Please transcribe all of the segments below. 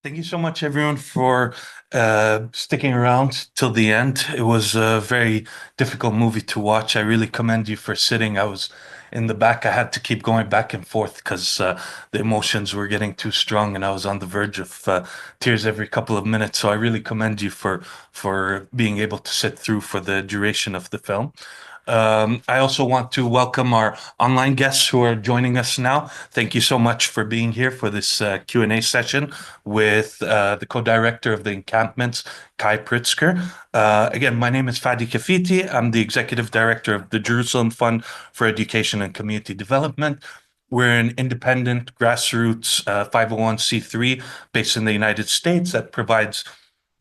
Thank you so much, everyone, for sticking around till the end. It was a very difficult movie to watch. I really commend you for sitting. I was in the back. I had to keep going back and forth because the emotions were getting too strong, and I was on the verge of tears every couple of minutes. So I really commend you for being able to sit through for the duration of the film. I also want to welcome our online guests who are joining us now. Thank you so much for being here for this Q&A session with the co-director of the Encampments, Kai Pritsker. Again, my name is Fadi Kafiti. I'm the executive director of the Jerusalem Fund for Education and Community Development. We're an independent grassroots 501c3 based in the United States that provides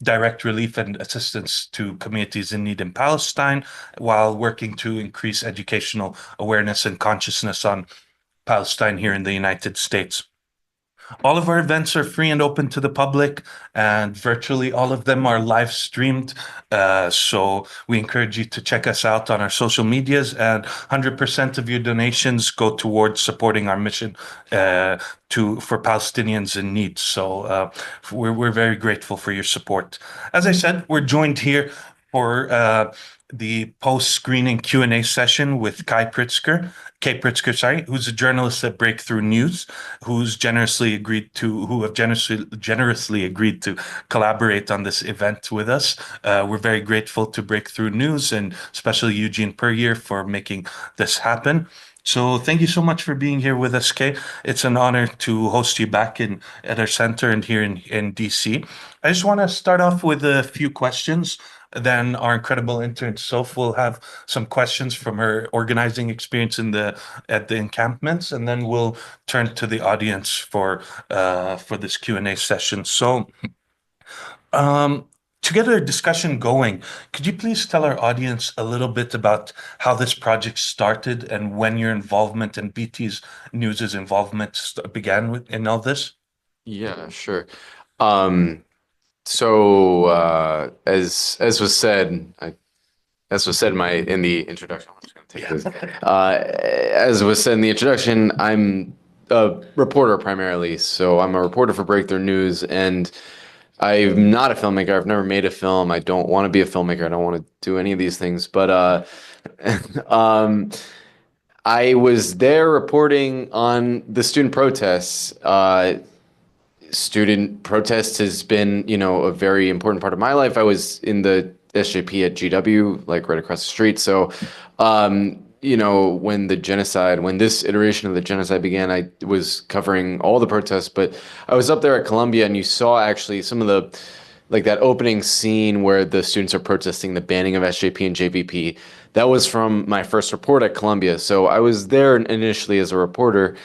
direct relief and assistance to communities in need in Palestine while working to increase educational awareness and consciousness on Palestine here in the United States. All of our events are free and open to the public, and virtually all of them are live streamed. So we encourage you to check us out on our social medias, and 100% of your donations go towards supporting our mission for Palestinians in need. So we're very grateful for your support. As I said, we're joined here for the post-screening Q&A session with Kay Pritsker, sorry, who's a journalist at Breakthrough News, who have generously agreed to collaborate on this event with us. We're very grateful to Breakthrough News and especially Eugene Puryear for making this happen. So thank you so much for being here with us, Kay. It's an honor to host you back at our center and here in DC. I just want to start off with a few questions. Then our incredible intern Soph will have some questions from her organizing experience at the encampments, and then we'll turn to the audience for this Q&A session. So, to get our discussion going, could you please tell our audience a little bit about how this project started and when your involvement and BT's News's involvement began in all this? Yeah, sure. As was said, in the introduction. I'm just going to take this. As was said in the introduction, I'm a reporter primarily. So I'm a reporter for Breakthrough News, and I'm not a filmmaker. I've never made a film. I don't want to be a filmmaker. I don't want to do any of these things. But I was there reporting on the student protests. Student protest has been, a very important part of my life. I was in the SJP at GW, like right across the street. So, when this iteration of the genocide began, I was covering all the protests, but I was up there at Columbia, and you saw actually some of the, like that opening scene where the students are protesting the banning of SJP and JPP. That was from my first report at Columbia. So I was there initially as a reporter,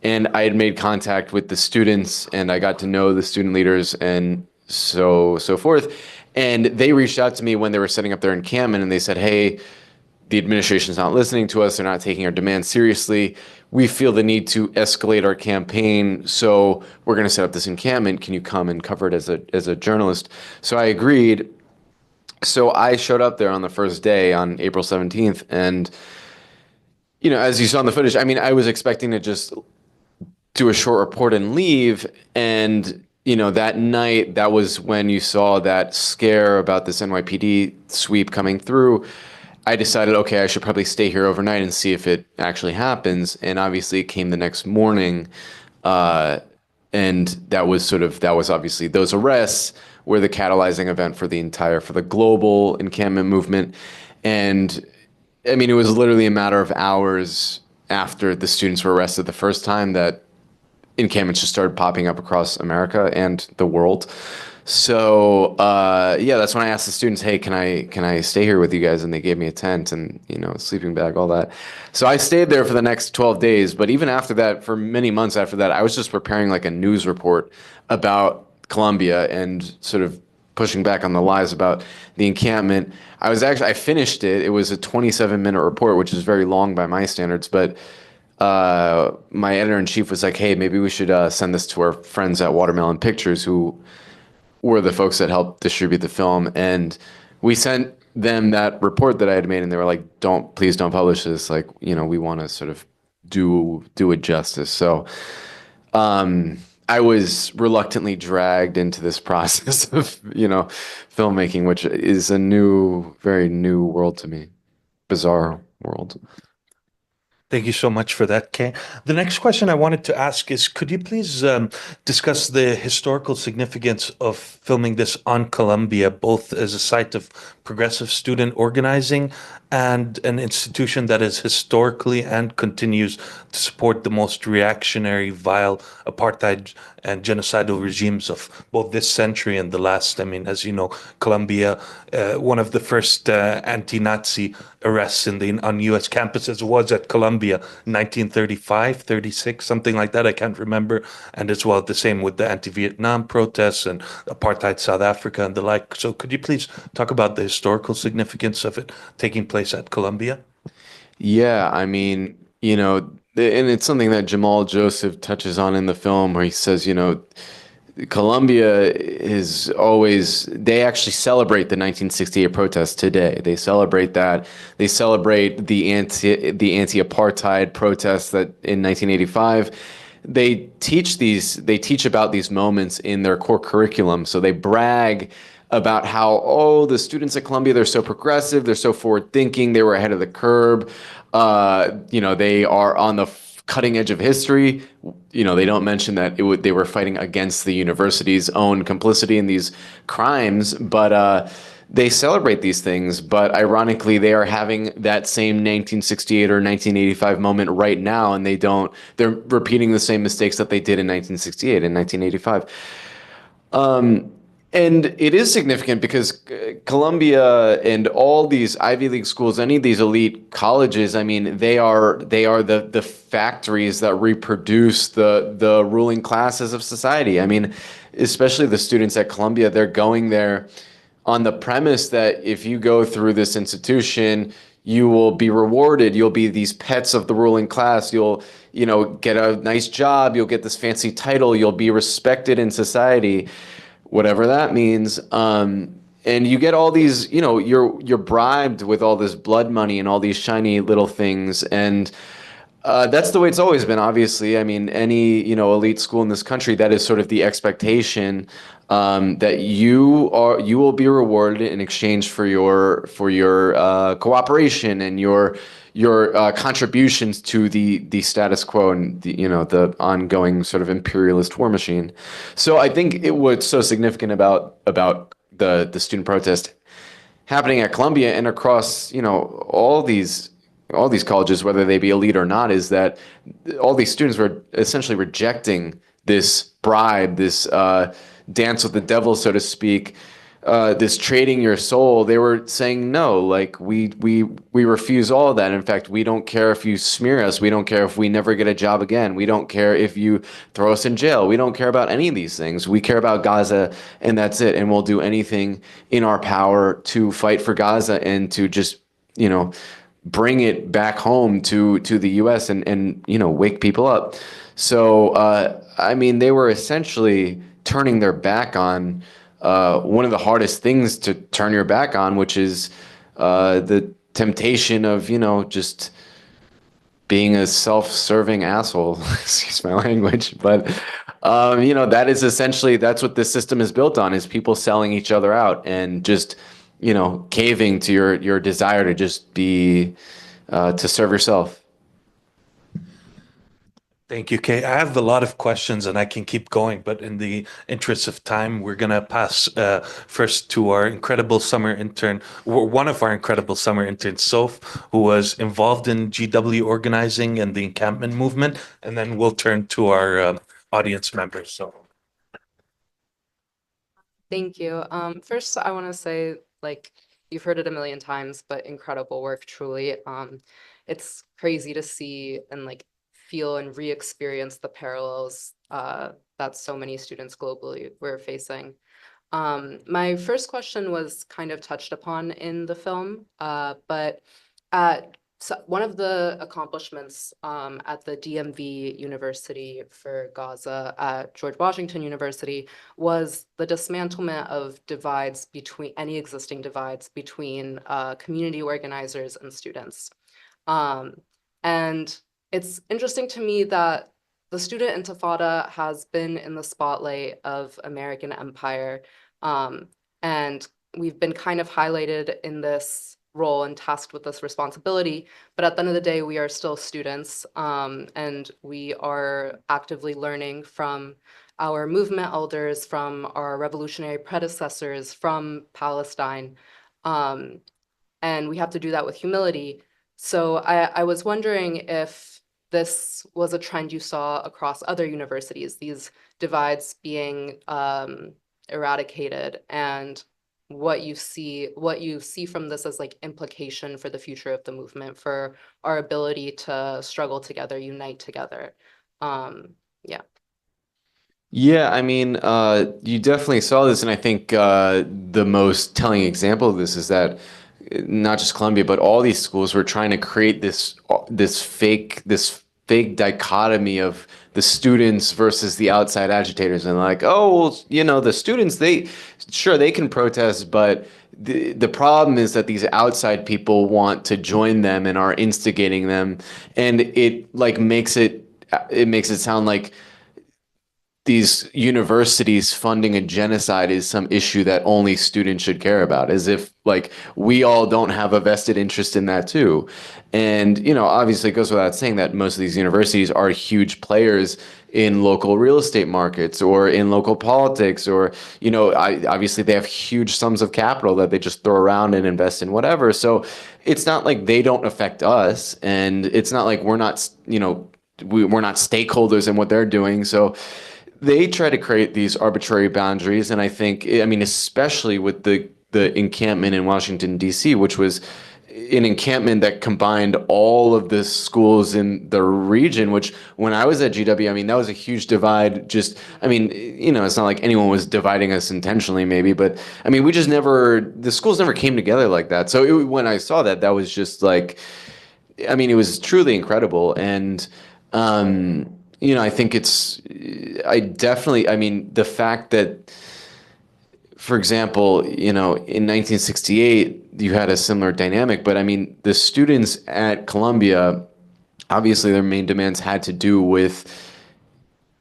and I had made contact with the students, and I got to know the student leaders and so forth. And they reached out to me when they were setting up their encampment, and they said, "Hey, the administration's not listening to us. They're not taking our demands seriously. We feel the need to escalate our campaign, so we're going to set up this encampment. Can you come and cover it as a journalist?" So I agreed. So I showed up there on the first day on April 17th, and as you saw in the footage, I mean, I was expecting to just do a short report and leave. And, that night, that was when you saw that scare about this NYPD sweep coming through. I decided, okay, I should probably stay here overnight and see if it actually happens. And obviously it came the next morning. And that was obviously those arrests were the catalyzing event for the global encampment movement. And I mean, it was literally a matter of hours after the students were arrested the first time that encampments just started popping up across America and the world. So that's when I asked the students, "Hey, can I stay here with you guys?" And they gave me a tent and a sleeping bag, all that. So I stayed there for the next 12 days. But even after that, for many months after that, I was just preparing like a news report about Columbia and sort of pushing back on the lies about the encampment. I finished it. It was a 27-minute report, which is very long by my standards, but my editor-in-chief was like, "Hey, maybe we should send this to our friends at Watermelon Pictures, who were the folks that helped distribute the film." And we sent them that report that I had made, and they were like, please don't publish this. Like, we want to sort of do it justice. So I was reluctantly dragged into this process of, filmmaking, which is a very new world to me, bizarre world. Thank you so much for that, Kay. The next question I wanted to ask is, could you please discuss the historical significance of filming this on Columbia, both as a site of progressive student organizing and an institution that is historically and continues to support the most reactionary, vile apartheid and genocidal regimes of both this century and the last? I mean, as you know, Columbia, one of the first anti-Nazi arrests on U.S. campuses was at Columbia, 1935, 36, something like that. I can't remember. And as well, the same with the anti-Vietnam protests and apartheid South Africa and the like. So could you please talk about the historical significance of it taking place at Columbia? Yeah, I mean, and it's something that Jamal Joseph touches on in the film where he says, Colombia is always, they actually celebrate the 1968 protests today. They celebrate that. They celebrate the anti-apartheid protests that in 1985. They teach about these moments in their core curriculum. So they brag about how, oh, the students at Columbia, they're so progressive, they're so forward thinking, they were ahead of the curve. They are on the cutting edge of history. They don't mention that they were fighting against the university's own complicity in these crimes, but they celebrate these things. But ironically, they are having that same 1968 or 1985 moment right now, and they're repeating the same mistakes that they did in 1968 and 1985. And it is significant because Columbia and all these Ivy League schools, any of these elite colleges, I mean, they are the factories that reproduce the ruling classes of society. I mean, especially the students at Columbia, they're going there on the premise that if you go through this institution, you will be rewarded. You'll be these pets of the ruling class. You'll, get a nice job. You'll get this fancy title. You'll be respected in society, whatever that means. And you get all these, you're bribed with all this blood money and all these shiny little things. And that's the way it's always been, obviously. I mean, any, elite school in this country, that is sort of the expectation, that you will be rewarded in exchange for your cooperation and your contributions to the status quo and the ongoing sort of imperialist war machine. So I think what's so significant about the student protest happening at Columbia and across, all these colleges, whether they be elite or not, is that all these students were essentially rejecting this bribe, this dance with the devil, so to speak, this trading your soul. They were saying no, like we refuse all of that. In fact, we don't care if you smear us. We don't care if we never get a job again. We don't care if you throw us in jail. We don't care about any of these things. We care about Gaza, and that's it. And we'll do anything in our power to fight for Gaza and to just, bring it back home to the U.S. and wake people up. So I mean, they were essentially turning their back on one of the hardest things to turn your back on, which is the temptation of just being a self-serving asshole. Excuse my language, but that is essentially that's what this system is built on: is people selling each other out and just caving to your desire to just be to serve yourself. Thank you, Kay. I have a lot of questions and I can keep going, but in the interest of time, we're going to pass first to our incredible summer intern, one of our incredible summer interns, Soph, who was involved in GW organizing and the encampment movement, and then we'll turn to our audience members. So Thank you. First, I want to say, like, you've heard it a million times, but incredible work, truly. It's crazy to see and like feel and re-experience the parallels that so many students globally were facing. My first question was kind of touched upon in the film, but one of the accomplishments at the DMV University for Gaza at George Washington University was the dismantlement of divides between any existing divides between community organizers and students. And it's interesting to me that the student intifada has been in the spotlight of American empire, um, and we've been kind of highlighted in this role and tasked with this responsibility. But at the end of the day, we are still students, and we are actively learning from our movement elders, from our revolutionary predecessors, from Palestine. Um, and we have to do that with humility. So I was wondering if this was a trend you saw across other universities, these divides being eradicated, and what you see from this as like implication for the future of the movement, for our ability to struggle together, unite together. Um, yeah, Yeah, I mean, you definitely saw this, and I think the most telling example of this is that not just Columbia, but all these schools were trying to create this fake dichotomy of the students versus the outside agitators, and like, oh, well, the students, they sure they can protest, but the problem is that these outside people want to join them and are instigating them, and it like makes it sound like these universities funding a genocide is some issue that only students should care about, as if like we all don't have a vested interest in that too. And obviously it goes without saying that most of these universities are huge players in local real estate markets or in local politics, or obviously they have huge sums of capital that they just throw around and invest in whatever. So it's not like they don't affect us, and it's not like we're not stakeholders in what they're doing. So they try to create these arbitrary boundaries, and I mean, especially with the encampment in Washington D.C., which was an encampment that combined all of the schools in the region. Which, when I was at GW, I mean, that was a huge divide. Just, I mean, it's not like anyone was dividing us intentionally, maybe, but I mean, the schools never came together like that. So when I saw that, that was just like, I mean, it was truly incredible. And, I think I mean, the fact that, for example, in 1968, you had a similar dynamic, but I mean, the students at Columbia, obviously their main demands had to do with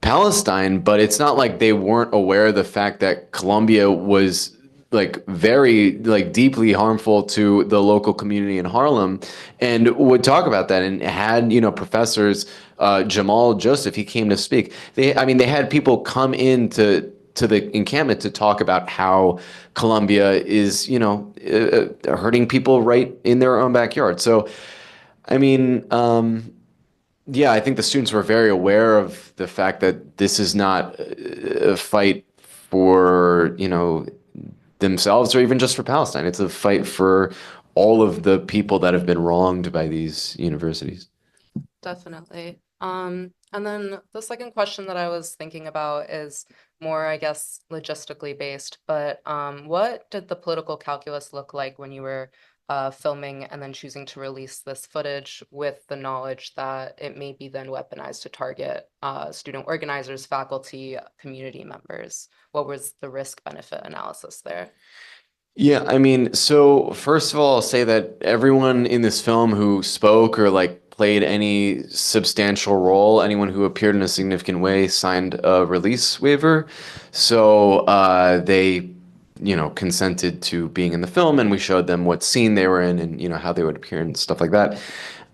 Palestine, but it's not like they weren't aware of the fact that Colombia was like very like deeply harmful to the local community in Harlem, and would talk about that, and had professors, Jamal Joseph, he came to speak. I mean, they had people come to the encampment to talk about how Colombia is hurting people right in their own backyard. So I mean, yeah, I think the students were very aware of the fact that this is not a fight for, themselves or even just for Palestine. It's a fight for all of the people that have been wronged by these universities. definitely. And then the second question that I was thinking about is more, I guess, logistically based, but what did the political calculus look like when you were filming and then choosing to release this footage with the knowledge that it may be then weaponized to target student organizers, faculty, community members? What was the risk benefit analysis there? Yeah, I mean, so first of all, I'll say that everyone in this film who spoke or like played any substantial role, anyone who appeared in a significant way, signed a release waiver. So they, consented to being in the film, and we showed them what scene they were in, and how they would appear and stuff like that.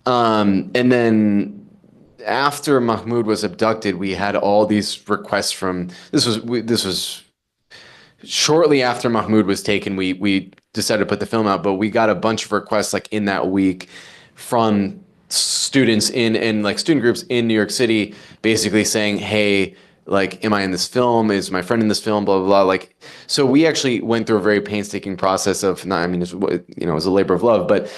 And then after Mahmoud was abducted, we had all these requests from this was shortly after Mahmoud was taken. We decided to put the film out, but we got a bunch of requests like in that week from students in and like student groups in New York City, basically saying, "Hey, like, am I in this film? Is my friend in this film? Blah blah blah." Like, so we actually went through a very painstaking process of not. I mean, it was a labor of love, but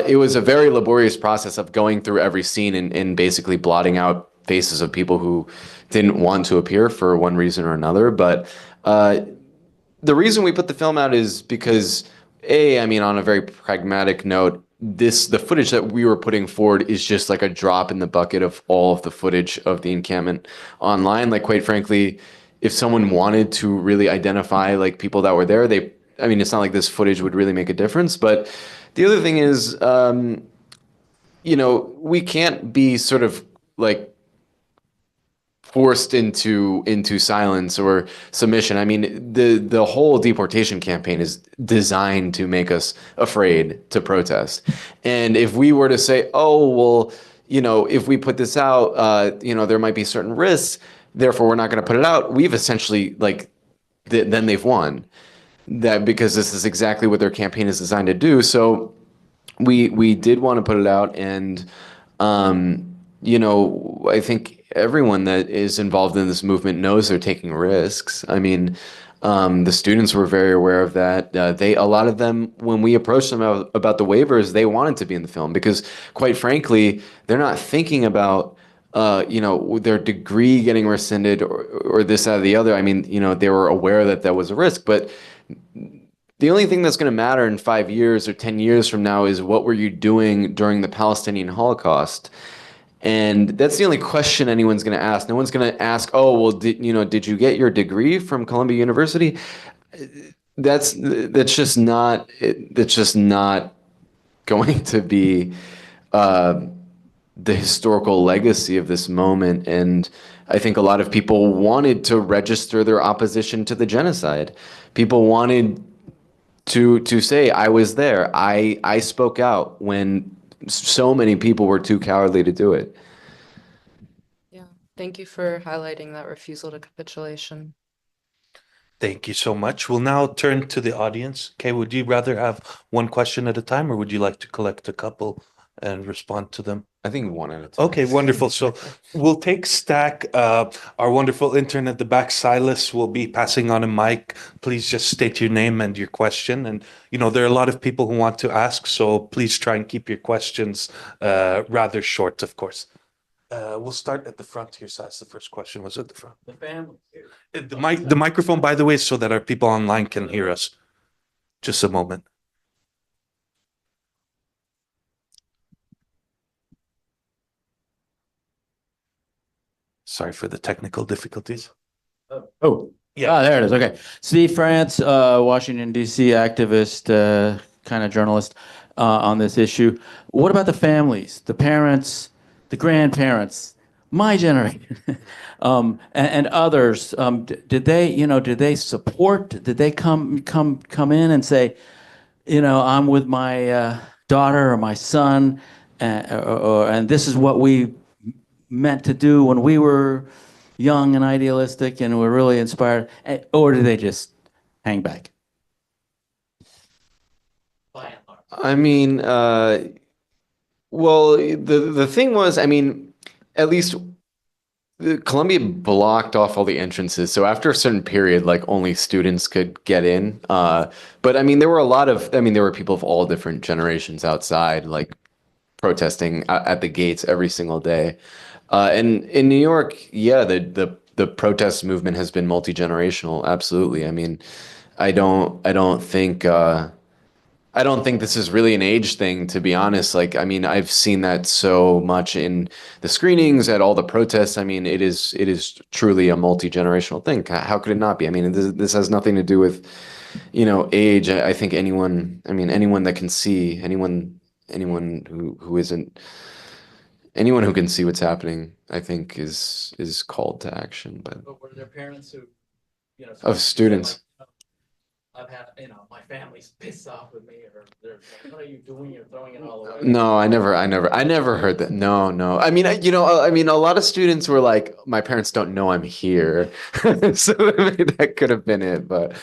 it was a very laborious process of going through every scene and basically blotting out faces of people who didn't want to appear for one reason or another. But the reason we put the film out is because, I mean, on a very pragmatic note, the footage that we were putting forward is just like a drop in the bucket of all of the footage of the encampment online. Like, quite frankly, if someone wanted to really identify like people that were there, I mean, it's not like this footage would really make a difference. But the other thing is, we can't be sort of like forced into silence or submission. I mean, the whole deportation campaign is designed to make us afraid to protest. And if we were to say, oh, well, if we put this out, there might be certain risks, therefore we're not going to put it out, we've essentially then they've won. That because this is exactly what their campaign is designed to do. So we did want to put it out, and I think everyone that is involved in this movement knows they're taking risks. I mean, the students were very aware of that. A lot of them, when we approached them about the waivers, they wanted to be in the film because, quite frankly, they're not thinking about their degree getting rescinded or this, that, or the other. I mean, they were aware that that was a risk, but the only thing that's going to matter in 5 years or 10 years from now is what were you doing during the Palestinian Holocaust? And that's the only question anyone's going to ask. No one's going to ask, "Oh, well, did you get your degree from Columbia University?" That's just not going to be the historical legacy of this moment. And I think a lot of people wanted to register their opposition to the genocide. People wanted to say, I was there. I spoke out when so many people were too cowardly to do it. Yeah, thank you for highlighting that refusal to capitulation. Thank you so much. We'll now turn to the audience. Okay, would you rather have one question at a time, or would you like to collect a couple and respond to them? I think one at a time. Okay, wonderful. So we'll take Stack. Our wonderful intern at the back, Silas, will be passing on a mic. Please just state your name and your question. And, there are a lot of people who want to ask, so please try and keep your questions rather short, of course. We'll start at the front here. So that's the first question. Was at the front. The family. The microphone, by the way, is so that our people online can hear us. Just a moment. Sorry for the technical difficulties. Oh, Yeah. there it is. Okay. Steve France, Washington, D.C. activist, kind of journalist on this issue. What about the families, the parents, the grandparents, my generation, and others? Did they support? Did they come in and say, I'm with my daughter or my son, and this is what we meant to do when we were young and idealistic and were really inspired, or did they just hang back? I mean, well, the thing was, I mean, at least Columbia blocked off all the entrances. So after a certain period, only students could get in. But I mean, there were people of all different generations outside, protesting at the gates every single day. And in New York, yeah, the protest movement has been multi-generational. Absolutely. I mean, I don't think this is really an age thing, to be honest. I mean, I've seen that so much in the screenings, at all the protests. I mean, it is truly a multi-generational thing. How could it not be? I mean, this has nothing to do with, age. I think anyone that can see, anyone who can see what's happening, I think is called to action. But were there parents who, of students. I've had, my family's pissed off with me, or they're like, what are you doing? You're throwing it all away. No, I never heard that. No. I mean, a lot of students were like, my parents don't know I'm here. So that could have been it, but.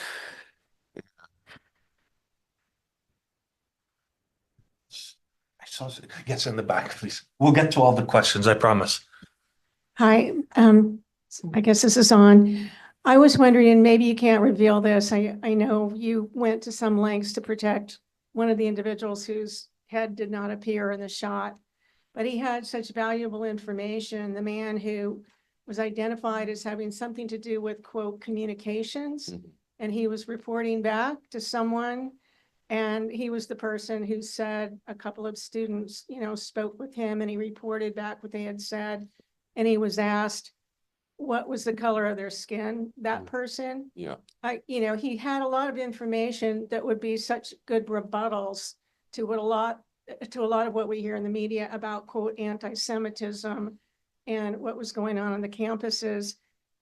Yes, in the back, please. We'll get to all the questions, I promise. Hi, I guess this is on. I was wondering, and maybe you can't reveal this. I know you went to some lengths to protect one of the individuals whose head did not appear in the shot, but he had such valuable information. The man who was identified as having something to do with, quote, communications, and he was reporting back to someone. And he was the person who said a couple of students, spoke with him, and he reported back what they had said. And he was asked, what was the color of their skin, that person? Yeah. He had a lot of information that would be such good rebuttals to a lot of what we hear in the media about, quote, anti-Semitism and what was going on the campuses.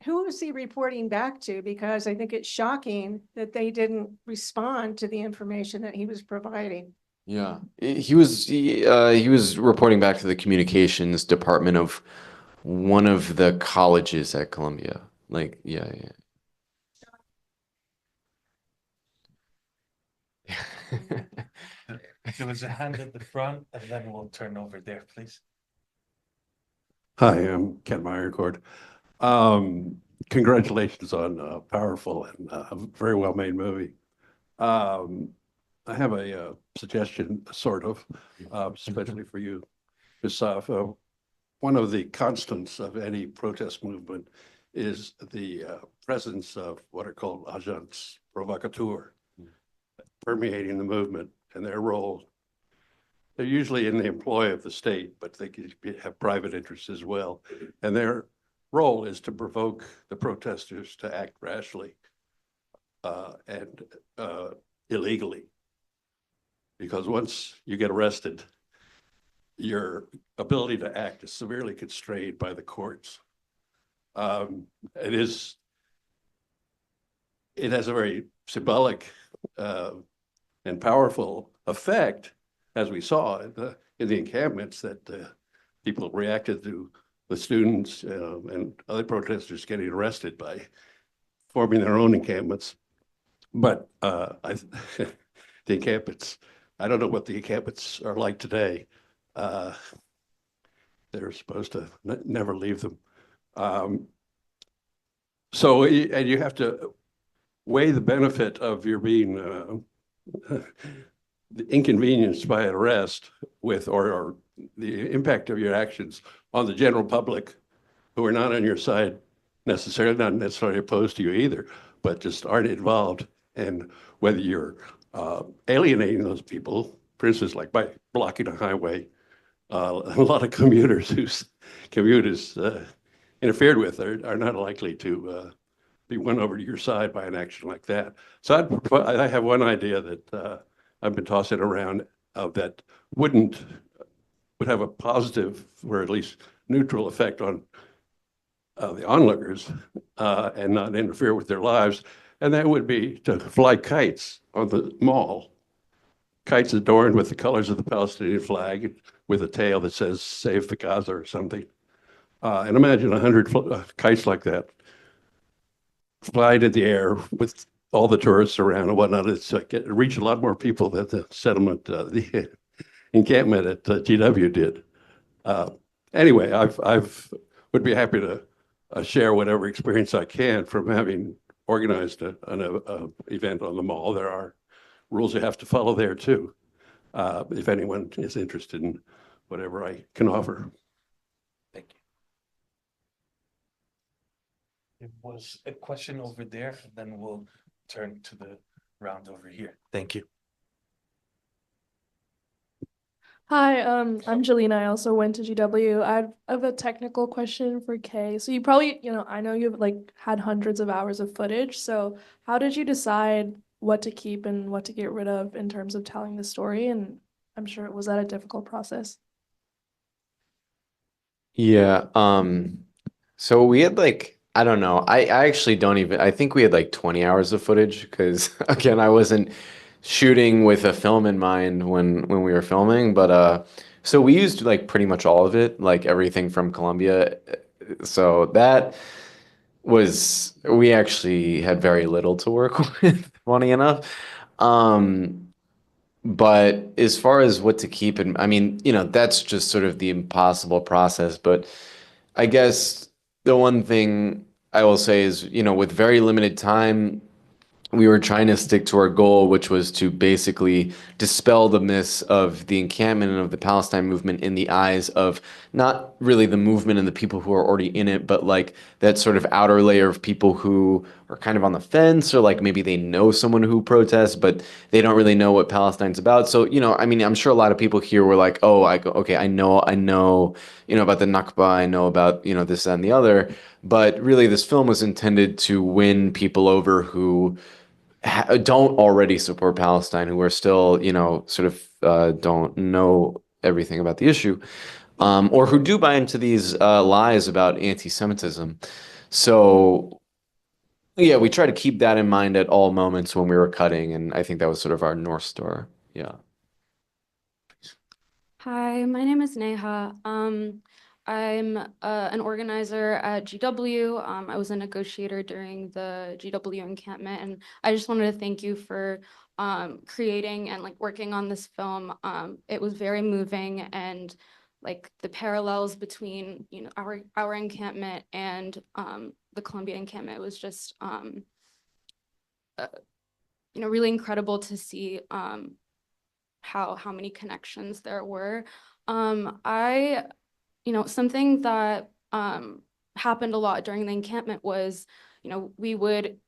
Who was he reporting back to? Because I think it's shocking that they didn't respond to the information that he was providing. Yeah, he was reporting back to the communications department of one of the colleges at Columbia. Like, yeah, yeah. There was a hand at the front, and then we'll turn over there, please. Hi, I'm Ken Meyercord. Congratulations on a powerful and very well-made movie. I have a suggestion, sort of, especially for you, Ms. Saf. One of the constants of any protest movement is the presence of what are called agents provocateurs permeating the movement, and their role. They're usually in the employ of the state, but they could have private interests as well. And their role is to provoke the protesters to act rashly and illegally. Because once you get arrested, your ability to act is severely constrained by the courts. It has a very symbolic and powerful effect, as we saw in the encampments, that people reacted to the students and other protesters getting arrested by forming their own encampments. But the encampments, I don't know what the encampments are like today. They're supposed to never leave them. So, and you have to weigh the benefit of your being inconvenienced by an arrest with, or the impact of your actions on the general public who are not on your side necessarily, not necessarily opposed to you either, but just aren't involved. And whether you're alienating those people, for instance, like by blocking a highway, a lot of commuters whose commute is interfered with are not likely to be won over to your side by an action like that. So I have one idea that I've been tossing around that would have a positive or at least neutral effect on the onlookers and not interfere with their lives. And that would be to fly kites on the mall. Kites adorned with the colors of the Palestinian flag with a tail that says "Save the Gaza" or something. And imagine 100 kites like that fly into the air with all the tourists around and whatnot. It's reach a lot more people than the settlement, the encampment at GW did. Anyway, I've would be happy to share whatever experience I can from having organized an event on the mall. There are rules you have to follow there too, if anyone is interested in whatever I can offer. Thank you. There was a question over there, and then we'll turn to the round over here. Thank you. Hi, I'm Jelena. I also went to GW. I have a technical question for Kay. So you probably, I know you've like had hundreds of hours of footage. So how did you decide what to keep and what to get rid of in terms of telling the story? And I'm sure was that a difficult process? Yeah, so we had like, I don't know. I actually don't even, I think we had like 20 hours of footage because again, I wasn't shooting with a film in mind when we were filming, but so we used like pretty much all of it, like everything from Columbia. So that was, we actually had very little to work with, funny enough. But as far as what to keep, and I mean, that's just sort of the impossible process. But I guess the one thing I will say is, with very limited time, we were trying to stick to our goal, which was to basically dispel the myths of the encampment and of the Palestine movement in the eyes of not really the movement and the people who are already in it, but like that sort of outer layer of people who are kind of on the fence, or like maybe they know someone who protests, but they don't really know what Palestine's about. So, I mean, I'm sure a lot of people here were like, oh, okay, I know, about the Nakba, I know about, this, that, and the other. But really, this film was intended to win people over who don't already support Palestine, who are still, sort of don't know everything about the issue. or who do buy into these lies about anti-Semitism. So yeah, we try to keep that in mind at all moments when we were cutting, and I think that was sort of our North Star. Yeah. Hi, my name is Neha. I'm an organizer at GW. I was a negotiator during the GW encampment, and I just wanted to thank you for creating and like working on this film. It was very moving, and like the parallels between our encampment and the Columbia encampment was just uh, really incredible to see. How many connections there were. Something that happened a lot during the encampment was, we would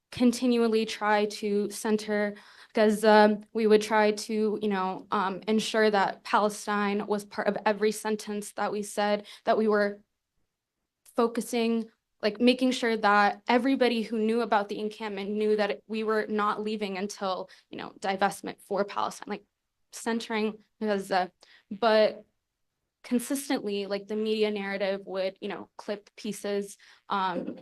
continually try to center Gaza. We would try to, ensure that Palestine was part of every sentence that we said, that we were focusing, like making sure that everybody who knew about the encampment knew that we were not leaving until, divestment for Palestine, like centering Gaza. But consistently, like the media narrative would, clip pieces, and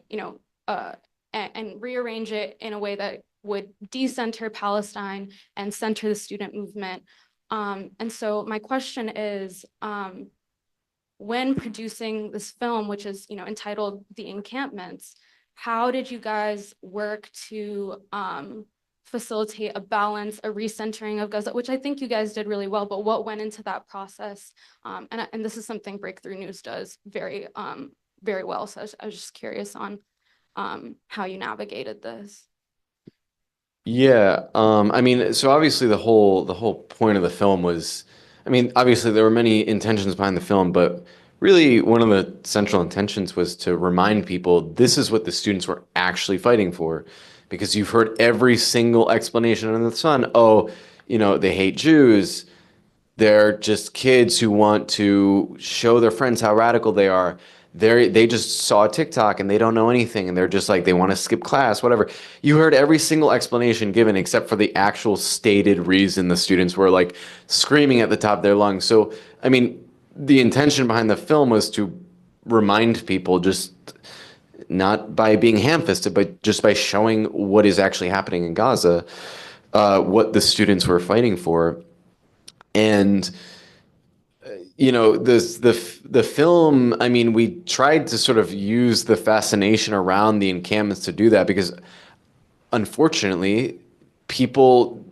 rearrange it in a way that would decenter Palestine and center the student movement. And so my question is, when producing this film, which is, entitled The Encampments, how did you guys work to facilitate a balance, a recentering of Gaza, which I think you guys did really well, but what went into that process? And this is something Breakthrough News does very, very well. So I was just curious on how you navigated this. Yeah, I mean, so obviously the whole point of the film was, I mean, obviously there were many intentions behind the film, but really one of the central intentions was to remind people this is what the students were actually fighting for, because you've heard every single explanation under the sun. Oh, they hate Jews. They're just kids who want to show their friends how radical they are. They just saw a TikTok and they don't know anything and they're just like they want to skip class, whatever. You heard every single explanation given except for the actual stated reason the students were like screaming at the top of their lungs. So, I mean, the intention behind the film was to remind people, just not by being ham-fisted, but just by showing what is actually happening in Gaza, what the students were fighting for. And the film, I mean, we tried to sort of use the fascination around the encampments to do that because unfortunately people,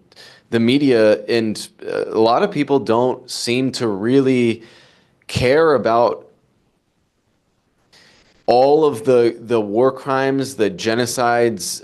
the media and a lot of people don't seem to really care about all of the war crimes, the genocides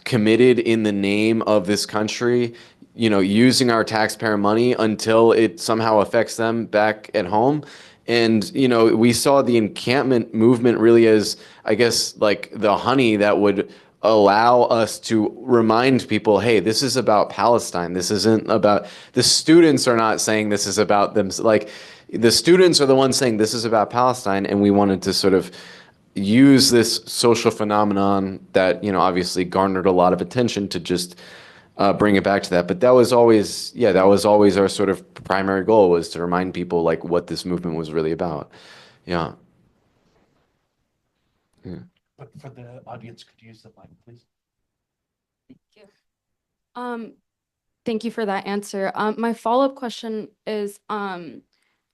committed in the name of this country, using our taxpayer money until it somehow affects them back at home. And, we saw the encampment movement really as, I guess, like the honey that would allow us to remind people, hey, this is about Palestine. This isn't about, the students are not saying this is about them. Like the students are the ones saying this is about Palestine. And we wanted to sort of use this social phenomenon that, obviously garnered a lot of attention to just bring it back to that. But that was always, yeah, that was always our sort of primary goal, was to remind people like what this movement was really about. Yeah. Yeah. But for the audience, could you use the mic, please? Thank you. Thank you for that answer. My follow-up question is,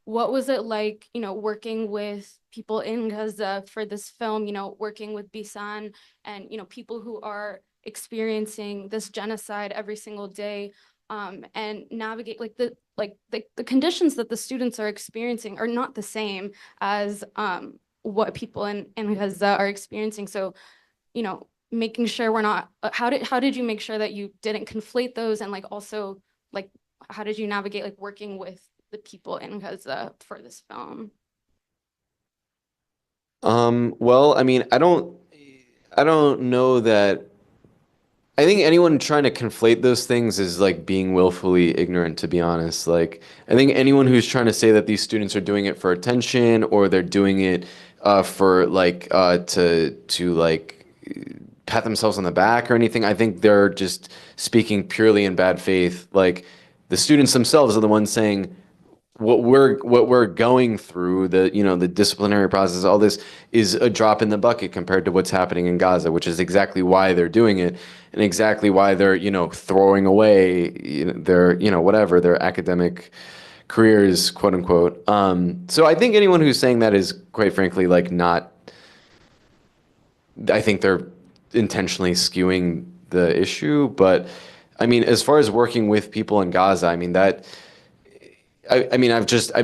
what was it like, working with people in Gaza for this film, working with Bisan and, people who are experiencing this genocide every single day, and navigate the conditions that the students are experiencing are not the same as what people in Gaza are experiencing. So, making sure we're not, how did you make sure that you didn't conflate those, and like also like how did you navigate like working with the people in Gaza for this film? Well, I mean, I don't know that. I think anyone trying to conflate those things is like being willfully ignorant, to be honest. Like, I think anyone who's trying to say that these students are doing it for attention or they're doing it for like to like pat themselves on the back or anything, I think they're just speaking purely in bad faith. Like, the students themselves are the ones saying, what we're going through, the disciplinary process, all this is a drop in the bucket compared to what's happening in Gaza, which is exactly why they're doing it and exactly why they're, throwing away, their, whatever, their academic careers, quote unquote. So I think anyone who's saying that is, quite frankly, like, not, I think they're intentionally skewing the issue. But I mean, as far as working with people in Gaza, I mean, I've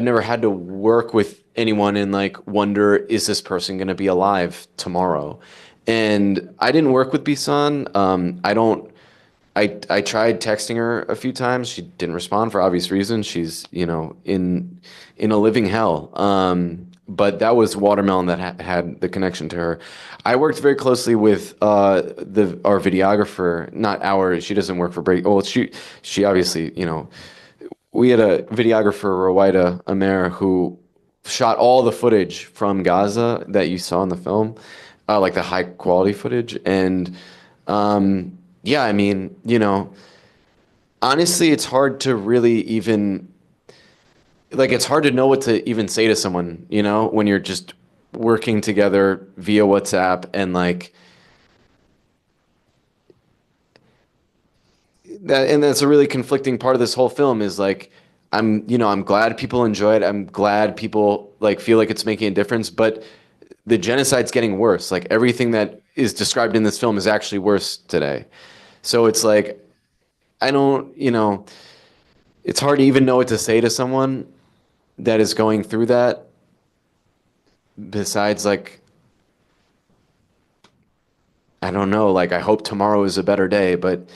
never had to work with anyone and like wonder, is this person going to be alive tomorrow? And I didn't work with Bisan. I tried texting her a few times. She didn't respond for obvious reasons. She's, in a living hell. But that was Watermelon that had the connection to her. I worked very closely with our videographer, not our, she doesn't work for Break. Well, she obviously, we had a videographer, Rawaida Amer, who shot all the footage from Gaza that you saw in the film, like the high quality footage. And yeah, I mean, honestly, it's hard to really even, like, it's hard to know what to even say to someone, when you're just working together via WhatsApp and like, that's a really conflicting part of this whole film is like, I'm glad people enjoy it. I'm glad people like feel like it's making a difference, but the genocide's getting worse. Like everything that is described in this film is actually worse today. So it's like, I don't, it's hard to even know what to say to someone that is going through that besides like, I don't know, like I hope tomorrow is a better day, but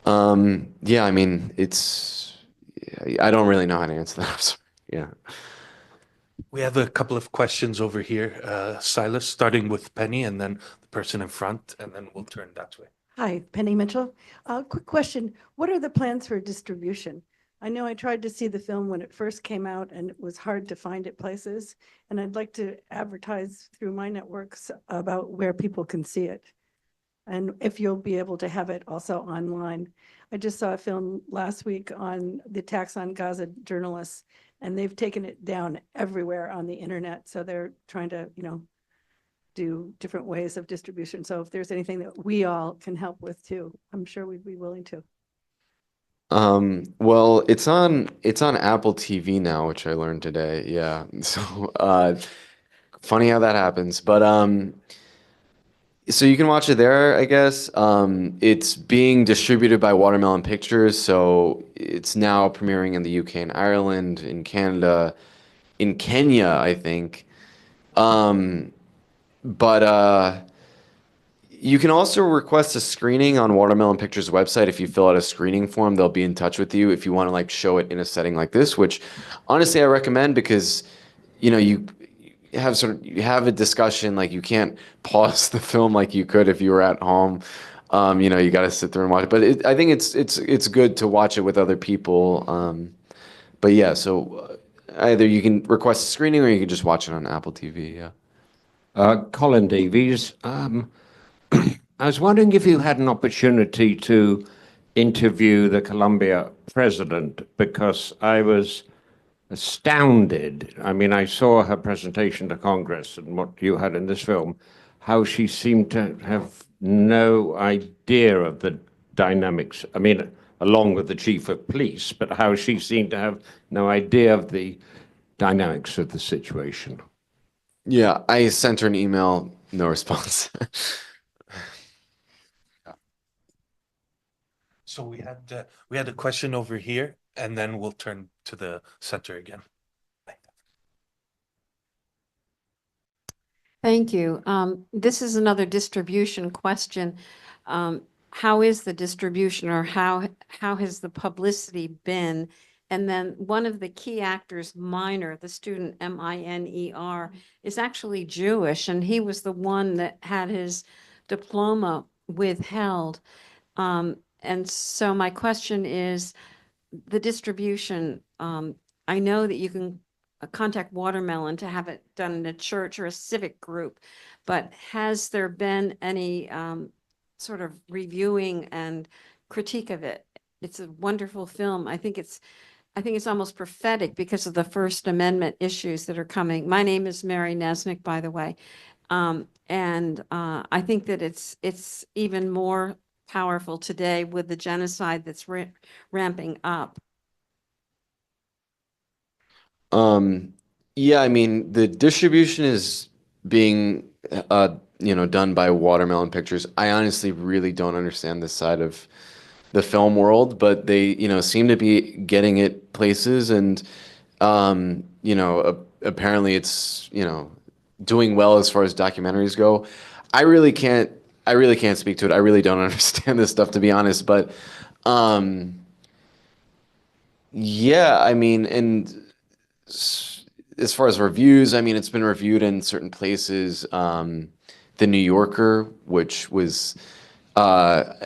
yeah, I mean, I don't really know how to answer that. I'm sorry. Yeah. We have a couple of questions over here, Silas, starting with Penny and then the person in front, and then we'll turn that way. Hi, Penny Mitchell. Quick question. What are the plans for distribution? I know I tried to see the film when it first came out and it was hard to find it places. And I'd like to advertise through my networks about where people can see it. And if you'll be able to have it also online. I just saw a film last week on the attacks on Gaza journalists, and they've taken it down everywhere on the internet. So they're trying to, do different ways of distribution. So if there's anything that we all can help with too, I'm sure we'd be willing to. Well, it's on Apple TV now, which I learned today. Yeah. So, funny how that happens. But so you can watch it there, I guess. It's being distributed by Watermelon Pictures, so it's now premiering in the UK and Ireland, in Canada, in Kenya, I think. But you can also request a screening on Watermelon Pictures' website. If you fill out a screening form, they'll be in touch with you if you want to like show it in a setting like this, which honestly I recommend because you have a discussion, like you can't pause the film like you could if you were at home. You got to sit there and watch it. But I think it's good to watch it with other people. But yeah, so either you can request a screening or you can just watch it on Apple TV. Yeah. Colin Davies. I was wondering if you had an opportunity to interview the Colombia president, because I was astounded. I mean, I saw her presentation to Congress and what you had in this film, how she seemed to have no idea of the dynamics. I mean, along with the chief of police, but how she seemed to have no idea of the dynamics of the situation. Yeah, I sent her an email, no response. So we had a question over here, and then we'll turn to the center again. Thank you. This is another distribution question. How is the distribution, or how has the publicity been? And then one of the key actors, Minor, the student Miner, is actually Jewish, and he was the one that had his diploma withheld. And so my question is, the distribution, I know that you can contact Watermelon to have it done in a church or a civic group, but has there been any sort of reviewing and critique of it? It's a wonderful film. I think it's I think it's almost prophetic because of the First Amendment issues that are coming. My name is Mary Nesnick, by the way. I think that it's even more powerful today with the genocide that's ramping up. Yeah, I mean, the distribution is being, done by Watermelon Pictures. I honestly really don't understand this side of the film world, but they, seem to be getting it places, and, apparently it's, doing well as far as documentaries go. I really can't, I really can't speak to it. I really don't understand this stuff, to be honest, but, um, yeah, I mean, and as far as reviews, I mean, it's been reviewed in certain places. The New Yorker, which was,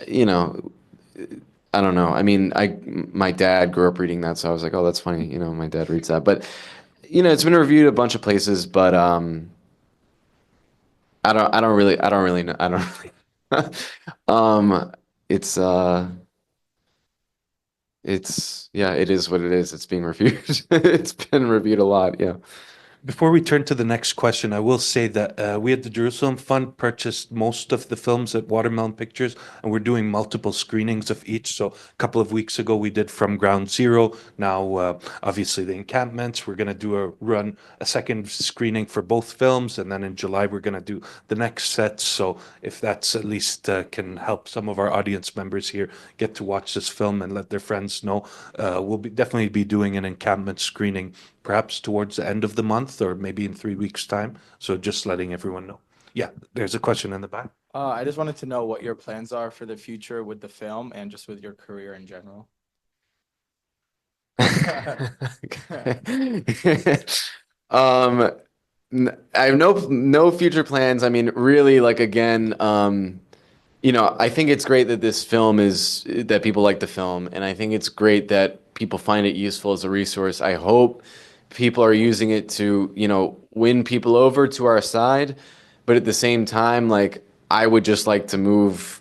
you know, I don't know. I mean, my dad grew up reading that, so I was like, oh, that's funny. My dad reads that. But, it's been reviewed a bunch of places, but I don't really know. I don't really. It's yeah, it is what it is. It's being reviewed. It's been reviewed a lot. Yeah. Before we turn to the next question, I will say that we at the Jerusalem Fund purchased most of the films at Watermelon Pictures, and we're doing multiple screenings of each. So a couple of weeks ago, we did From Ground Zero. Now, obviously, the Encampments. We're going to do a second screening for both films, and then in July, we're going to do the next set. So if that's at least can help some of our audience members here get to watch this film and let their friends know, we'll definitely be doing an Encampment screening perhaps towards the end of the month or maybe in 3 weeks' time. So just letting everyone know. Yeah, there's a question in the back. I just wanted to know what your plans are for the future with the film and just with your career in general. I have no future plans. I mean, really, like again, I think it's great that this film that people like the film, and I think it's great that people find it useful as a resource. I hope people are using it to, win people over to our side, but at the same time, like I would just like to move.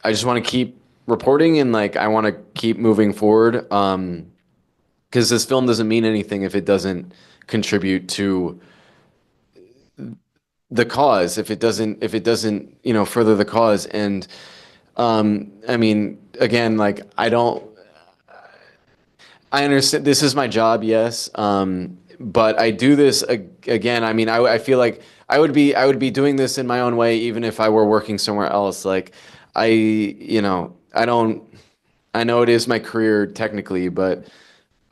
I just want to keep reporting, and like I want to keep moving forward. Because this film doesn't mean anything if it doesn't contribute to the cause, if it doesn't further the cause. And I mean, again, like I understand this is my job, yes, but I do this again. I mean, I feel like I would be doing this in my own way even if I were working somewhere else. Like I don't, I know it is my career technically, but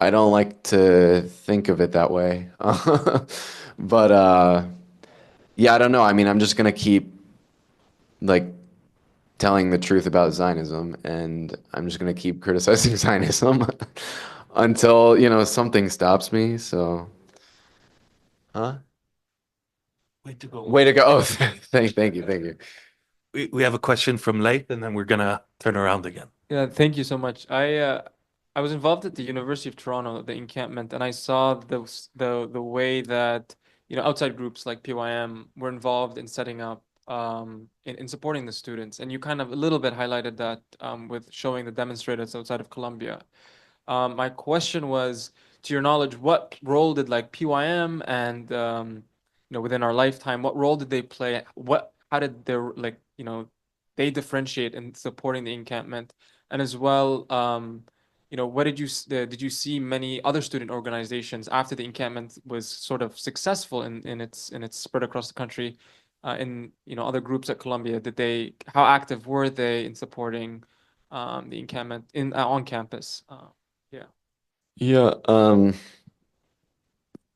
I don't like to think of it that way. But yeah, I don't know. I mean, I'm just gonna keep like telling the truth about Zionism, and I'm just gonna keep criticizing Zionism until, something stops me. So, huh? Way to go. Way to go. Oh, thank you. We have a question from Leith, and then we're going to turn around again. Yeah, thank you so much. I was involved at the University of Toronto, the encampment, and I saw the way that, outside groups like PYM were involved in setting up in supporting the students. And you kind of a little bit highlighted that with showing the demonstrators outside of Columbia. My question was, to your knowledge, what role did like PYM and within our lifetime, what role did they play? How did their they differentiate in supporting the encampment? And as well, what did you see many other student organizations after the encampment was sort of successful in its spread across the country, in other groups at Columbia? How active were they in supporting the encampment on campus? Yeah. Yeah.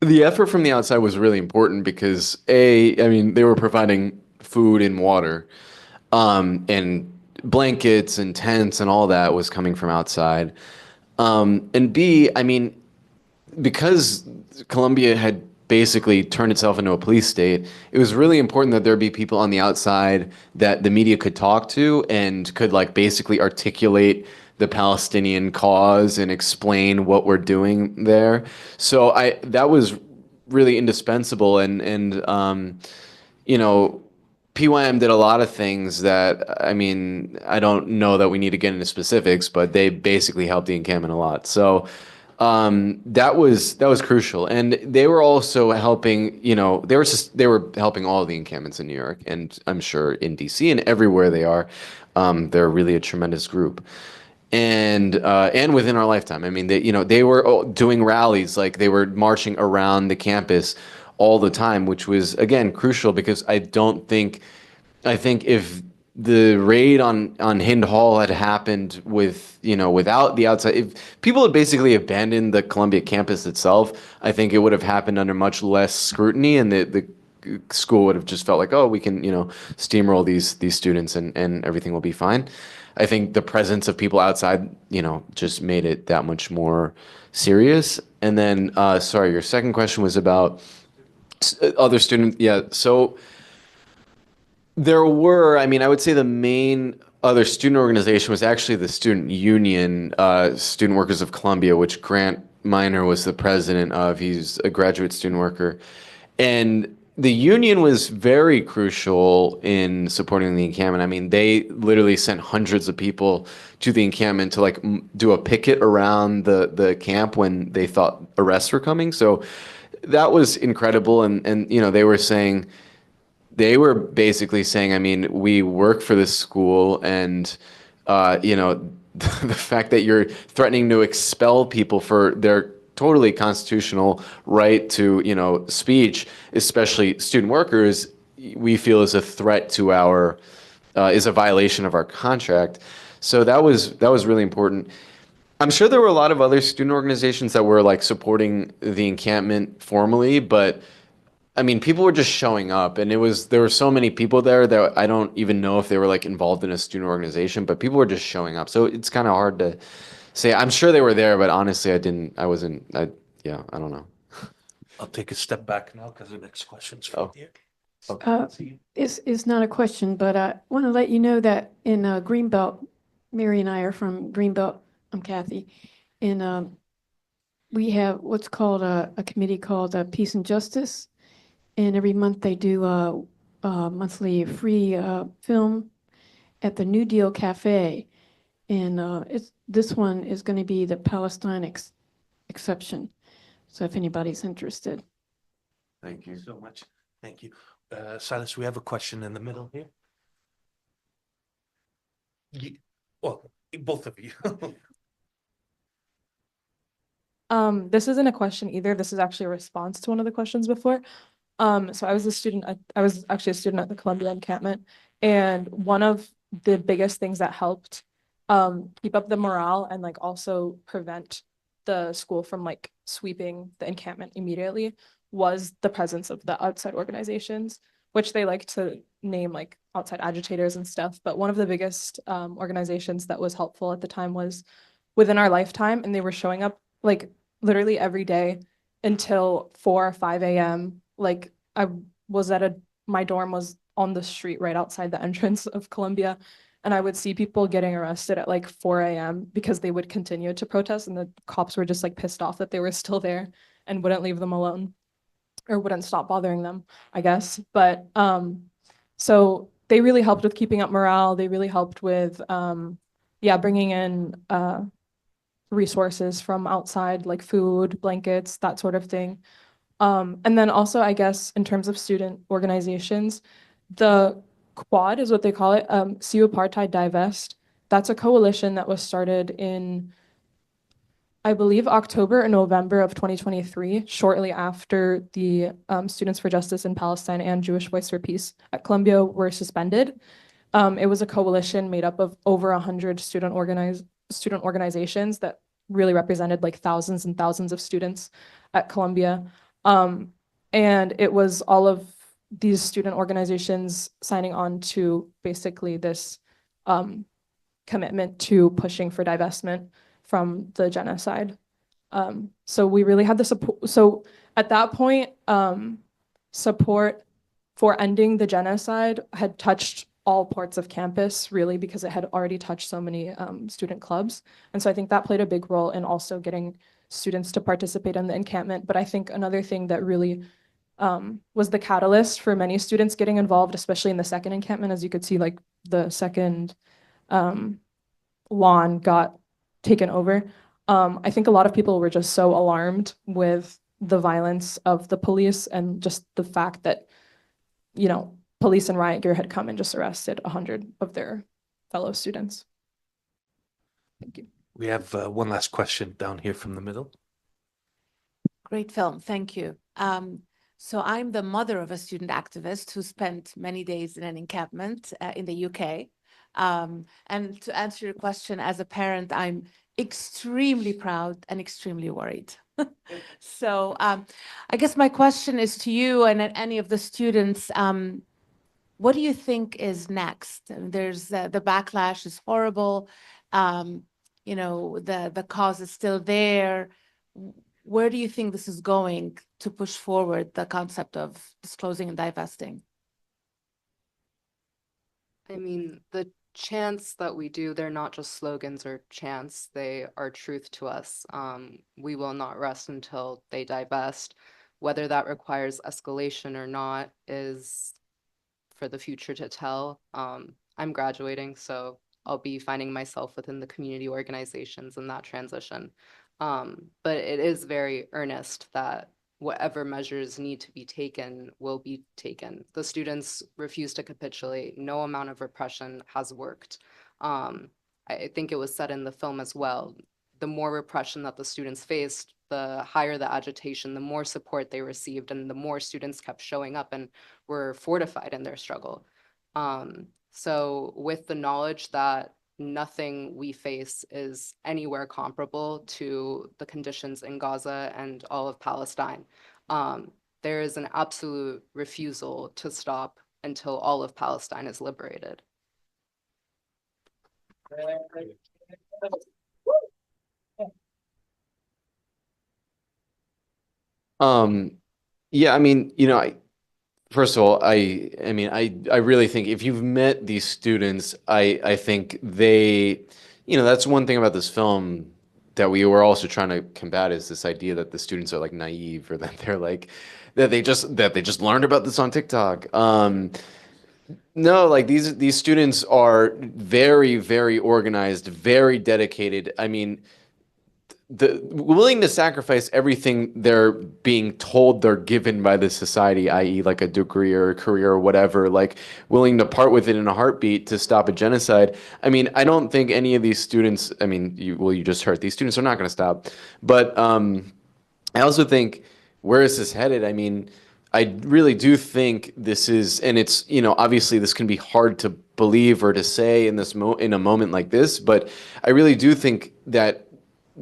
The effort from the outside was really important because I mean, they were providing food and water, and blankets and tents and all that was coming from outside. And B, I mean, because Colombia had basically turned itself into a police state, it was really important that there be people on the outside that the media could talk to and could like basically articulate the Palestinian cause and explain what we're doing there. So that was really indispensable. PYM did a lot of things that, I mean, I don't know that we need to get into specifics, but they basically helped the encampment a lot. So That was crucial, and they were also helping. They were helping all the encampments in New York, and I'm sure in DC and everywhere they are. They're really a tremendous group, and within our lifetime. I mean, they were doing rallies, like they were marching around the campus all the time, which was again crucial because I think if the raid on Hind Hall had happened without the outside, if people had basically abandoned the Columbia campus itself, I think it would have happened under much less scrutiny, and the school would have just felt like, oh, we can, steamroll these students, and everything will be fine. I think the presence of people outside, just made it that much more serious. And then, sorry, your second question was about other students. Yeah, so there were, I mean, I would say the main other student organization was actually the student union, Student Workers of Columbia, which Grant Miner was the president of. He's a graduate student worker. And the union was very crucial in supporting the encampment. I mean, they literally sent hundreds of people to the encampment to do a picket around the camp when they thought arrests were coming. So that was incredible. And they were basically saying, I mean, we work for this school, and the fact that you're threatening to expel people for their totally constitutional right to, speech, especially student workers, we feel is a threat to is a violation of our contract. So that was really important. I'm sure there were a lot of other student organizations that were supporting the encampment formally, but I mean, people were just showing up, and there were so many people there that I don't even know if they were involved in a student organization, but people were just showing up. So it's kind of hard to say. I'm sure they were there, but honestly, I don't know. I'll take a step back now because the next question's from you. It's not a question, but I want to let you know that in Greenbelt, Mary and I are from Greenbelt. I'm Kathy. And we have what's called a committee called Peace and Justice. And every month they do a monthly free film at the New Deal Cafe. And this one is going to be the Palestine exception. So if anybody's interested. Thank you so much. Thank you. Silas, we have a question in the middle here. Well, both of you. This isn't a question either. This is actually a response to one of the questions before. So I was actually a student at the Columbia encampment, and one of the biggest things that helped keep up the morale and also prevent the school from sweeping the encampment immediately was the presence of the outside organizations, which they like to name outside agitators and stuff. But one of the biggest organizations that was helpful at the time was Within Our Lifetime, and they were showing up literally every day until 4 or 5 a.m. My dorm was on the street right outside the entrance of Columbia, and I would see people getting arrested at 4 a.m. because they would continue to protest, and the cops were just pissed off that they were still there and wouldn't leave them alone or wouldn't stop bothering them, I guess. But so they really helped with keeping up morale. They really helped with bringing in resources from outside, like food, blankets, that sort of thing. And then also, I guess, in terms of student organizations, the Quad is what they call it, See Apartheid Divest. That's a coalition that was started in, I believe, October or November of 2023, shortly after the Students for Justice in Palestine and Jewish Voice for Peace at Columbia were suspended. It was a coalition made up of over 100 student organizations that really represented thousands and thousands of students at Columbia. And it was all of these student organizations signing on to basically this commitment to pushing for divestment from the genocide. So we really had the support. So at that point, support for ending the genocide had touched all parts of campus, really, because it had already touched so many student clubs. And so I think that played a big role in also getting students to participate in the encampment. But I think another thing that really was the catalyst for many students getting involved, especially in the second encampment, as you could see, the second lawn got taken over. I think a lot of people were just so alarmed with the violence of the police and just the fact that, police and riot gear had come and just arrested 100 of their fellow students. Thank you. We have one last question down here from the middle. Great film, thank you. So I'm the mother of a student activist who spent many days in an encampment in the UK. And to answer your question, as a parent, I'm extremely proud and extremely worried. So I guess my question is to you and any of the students, what do you think is next? There's the backlash is horrible. The cause is still there. Where do you think this is going to push forward the concept of disclosing and divesting? I mean, the chants that we do, they're not just slogans or chants, they are truth to us. We will not rest until they divest. Whether that requires escalation or not is for the future to tell. I'm graduating, so I'll be finding myself within the community organizations in that transition. But it is very earnest that whatever measures need to be taken will be taken. The students refuse to capitulate. No amount of repression has worked. I think it was said in the film as well, the more repression that the students faced, the higher the agitation, the more support they received, and the more students kept showing up and were fortified in their struggle. So with the knowledge that nothing we face is anywhere comparable to the conditions in Gaza and all of Palestine, there is an absolute refusal to stop until all of Palestine is liberated. Yeah, I mean, first of all, I really think if you've met these students, I think they, that's one thing about this film that we were also trying to combat is this idea that the students are like naive or that they're like that they just learned about this on TikTok. No, like these students are very, very organized, very dedicated. I mean, the willing to sacrifice everything they're being told they're given by the society, i.e. like a degree or a career or whatever, like willing to part with it in a heartbeat to stop a genocide. I mean, I don't think any of these students, I mean, you just heard, these students are not going to stop. But I also think, where is this headed? I mean, I really do think this is, and it's, obviously this can be hard to believe or to say in in a moment like this, but I really do think that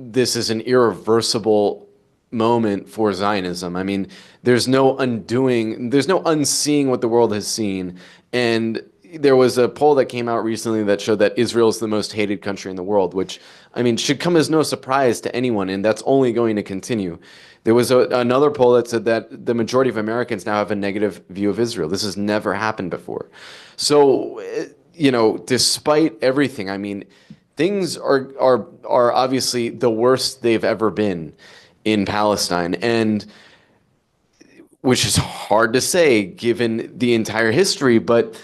this is an irreversible moment for Zionism. I mean, there's no unseeing what the world has seen. And there was a poll that came out recently that showed that Israel is the most hated country in the world, which, I mean, should come as no surprise to anyone, and that's only going to continue. There was another poll that said that the majority of Americans now have a negative view of Israel. This has never happened before. So, despite everything, I mean, things are obviously the worst they've ever been in Palestine, and which is hard to say given the entire history. But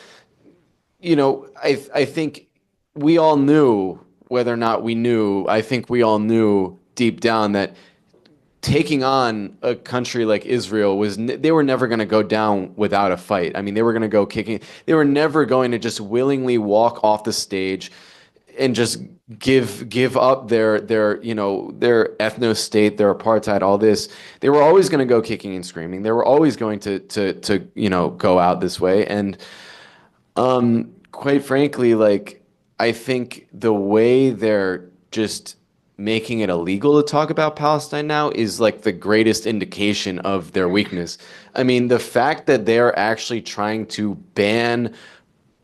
I think we all knew, whether or not we knew, I think we all knew deep down that taking on a country like Israel they were never going to go down without a fight. I mean, they were going to go kicking. They were never going to just willingly walk off the stage and just give up their ethno state, their apartheid, all this. They were always going to go kicking and screaming. They were always going to go out this way. And quite frankly, like, I think the way they're just making it illegal to talk about Palestine now is like the greatest indication of their weakness. I mean, the fact that they're actually trying to ban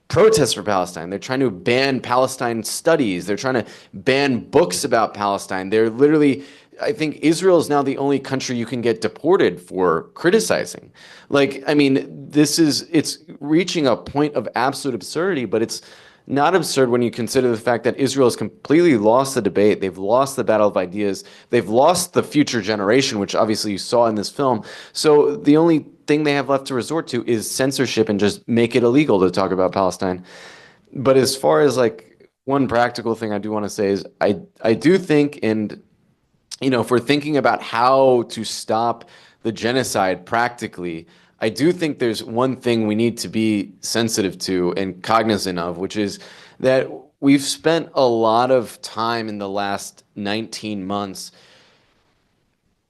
protests for Palestine. They're trying to ban Palestine studies. They're trying to ban books about Palestine. They're literally, I think Israel is now the only country you can get deported for criticizing. Like, I mean, it's reaching a point of absolute absurdity, but it's not absurd when you consider the fact that Israel has completely lost the debate. They've lost the battle of ideas. They've lost the future generation, which obviously you saw in this film. So the only thing they have left to resort to is censorship and just make it illegal to talk about Palestine. But as far as like one practical thing I do want to say is I do think, and if we're thinking about how to stop the genocide practically, I do think there's one thing we need to be sensitive to and cognizant of, which is that we've spent a lot of time in the last 19 months,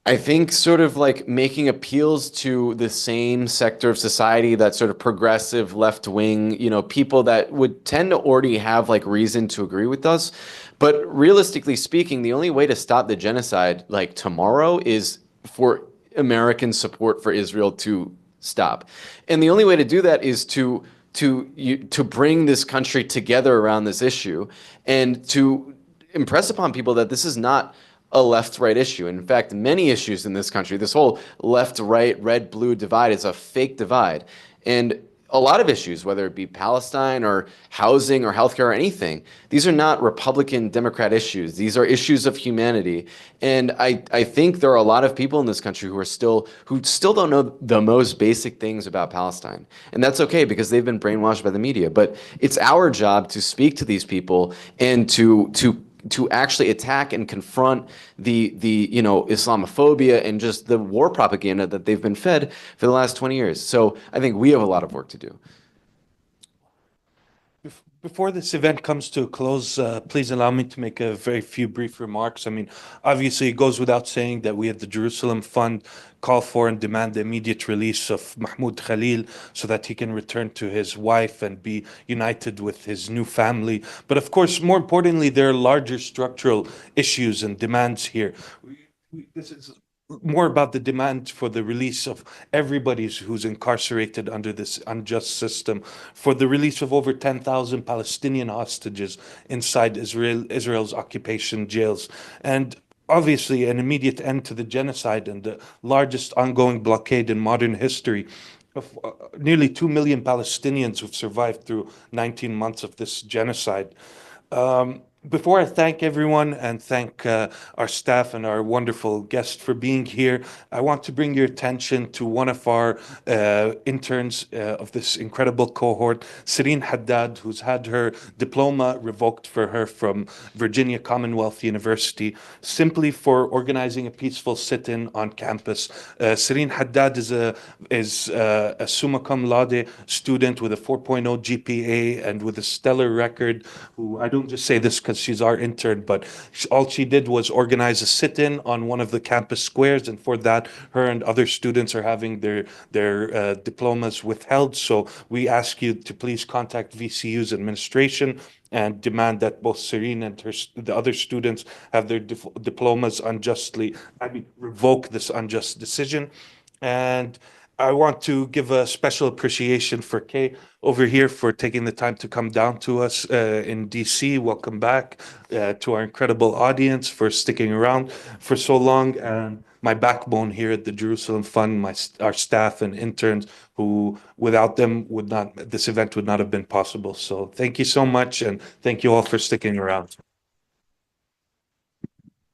I think, sort of like making appeals to the same sector of society, that sort of progressive left wing, people that would tend to already have like reason to agree with us. But realistically speaking, the only way to stop the genocide like tomorrow is for American support for Israel to stop. And the only way to do that is to bring this country together around this issue and to impress upon people that this is not a left-right issue. In fact, many issues in this country, this whole left-right, red-blue divide is a fake divide. And a lot of issues, whether it be Palestine or housing or healthcare or anything, these are not Republican Democrat issues. These are issues of humanity. And I think there are a lot of people in this country who still don't know the most basic things about Palestine. And that's okay because they've been brainwashed by the media. But it's our job to speak to these people and to actually attack and confront the Islamophobia and just the war propaganda that they've been fed for the last 20 years. So I think we have a lot of work to do. Before this event comes to a close, please allow me to make a very few brief remarks. I mean, obviously, it goes without saying that we at the Jerusalem Fund call for and demand the immediate release of Mahmoud Khalil so that he can return to his wife and be united with his new family. But of course, more importantly, there are larger structural issues and demands here. This is more about the demand for the release of everybody who's incarcerated under this unjust system, for the release of over 10,000 Palestinian hostages inside Israel's occupation jails, and obviously an immediate end to the genocide and the largest ongoing blockade in modern history of nearly 2 million Palestinians who've survived through 19 months of this genocide. Before I thank everyone and thank our staff and our wonderful guest for being here, I want to bring your attention to one of our interns of this incredible cohort, Sireen Haddad, who's had her diploma revoked for her from Virginia Commonwealth University simply for organizing a peaceful sit-in on campus. Sireen Haddad is a summa cum laude student with a 4.0 GPA and with a stellar record, who I don't just say this because she's our intern, but all she did was organize a sit-in on one of the campus squares, and for that, her and other students are having their diplomas withheld. So we ask you to please contact VCU's administration and demand that both Serene and the other students have their diplomas revoke this unjust decision. And I want to give a special appreciation for Kay over here for taking the time to come down to us in DC. Welcome back to our incredible audience, for sticking around for so long, and my backbone here at the Jerusalem Fund, our staff and interns, who without them this event would not have been possible. So thank you so much, and thank you all for sticking around.